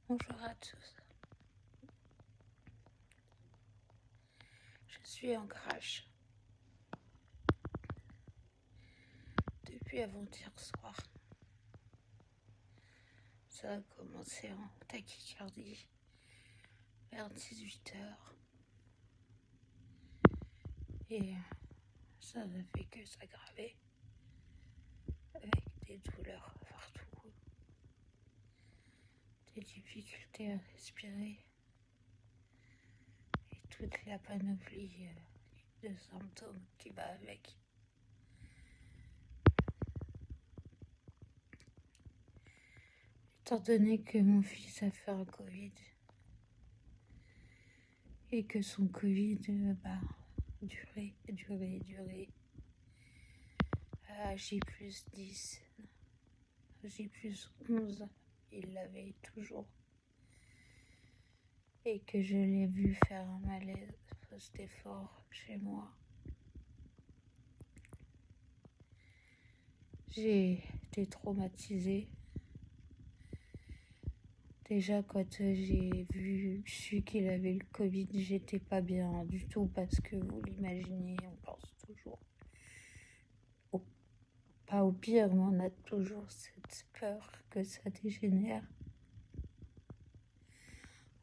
Bonjour à tous. Je suis en crash depuis avant-hier soir. Ça a commencé en tachycardie vers 18h. Et ça n'a fait que s'aggraver avec des douleurs partout, des difficultés à respirer et toute la panoplie de symptômes qui va avec. Étant donné que mon fils a fait un Covid et que son Covid durait. J+10, J+11, il l'avait toujours. Et que je l'ai vu faire un malaise post-effort chez moi. J'ai été traumatisée. Déjà, quand j'ai su qu'il avait le Covid, j'étais pas bien du tout parce que vous l'imaginez, on pense toujours pas au pire, mais on a toujours cette peur que ça dégénère.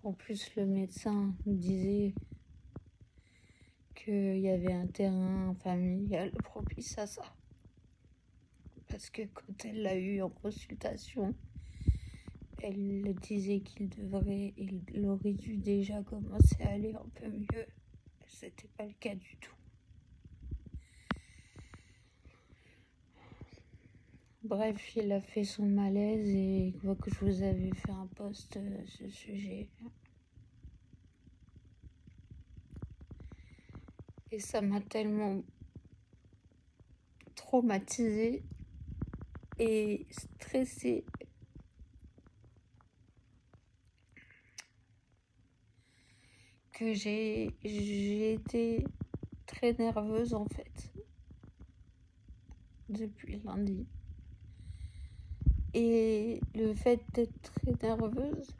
En plus, le médecin nous disait qu'il y avait un terrain familial propice à ça. Parce que quand elle l'a eu en consultation, elle disait qu'il aurait dû déjà commencer à aller un peu mieux. C'était pas le cas du tout. Bref, il a fait son malaise et je vois que je vous avais fait un post à ce sujet. Et ça m'a tellement traumatisée et stressée que j'ai été très nerveuse en fait depuis lundi. Et le fait d'être très nerveuse,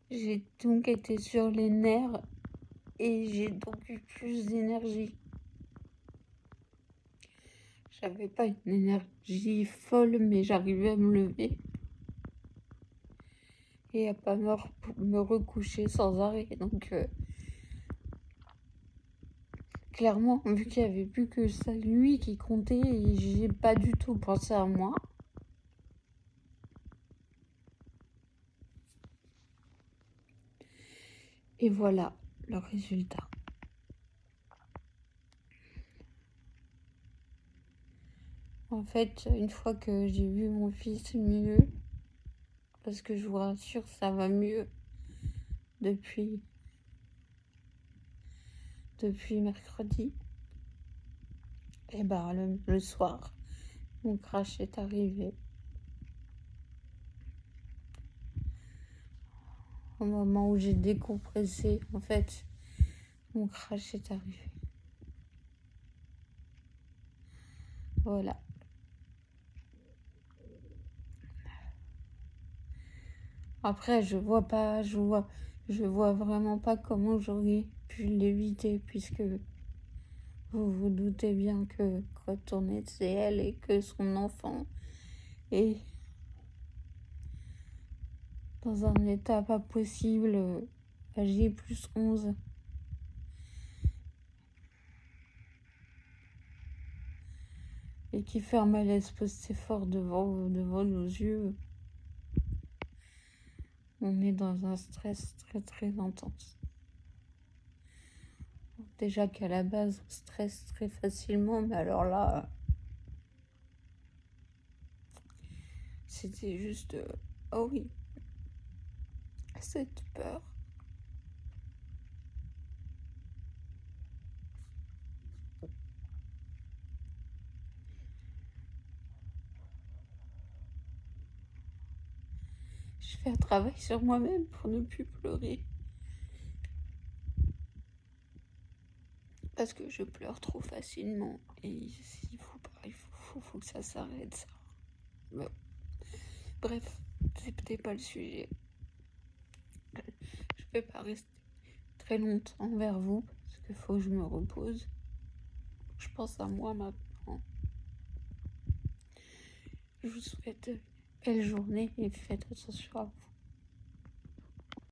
j'ai donc été sur les nerfs et j'ai donc eu plus d'énergie. J'avais pas une énergie folle, mais j'arrivais à me lever et à pas me recoucher sans arrêt. Donc clairement, vu qu'il n'y avait plus que ça, lui qui comptait, et j'ai pas du tout pensé à moi. Et voilà le résultat. En fait, une fois que j'ai vu mon fils mieux, parce que je vous rassure, ça va mieux depuis mercredi, et le soir, mon crash est arrivé. Au moment où j'ai décompressé, en fait, mon crash est arrivé. Voilà. Après, je vois vraiment pas comment j'aurais pu l'éviter, puisque vous vous doutez bien que quand on est elle et que son enfant est dans un état pas possible, à J+11, et qui fait un malaise post-effort devant nos yeux, on est dans un stress très très intense. Déjà qu'à la base, on stresse très facilement, mais alors là, c'était juste, oh oui, cette peur. Je fais un travail sur moi-même pour ne plus pleurer. Parce que je pleure trop facilement. Et il faut que ça s'arrête, ça. Bon. Bref, c'est peut-être pas le sujet. Je vais pas rester très longtemps vers vous parce qu'il faut que je me repose. Je pense à moi maintenant. Je vous souhaite une belle journée et faites attention à vous.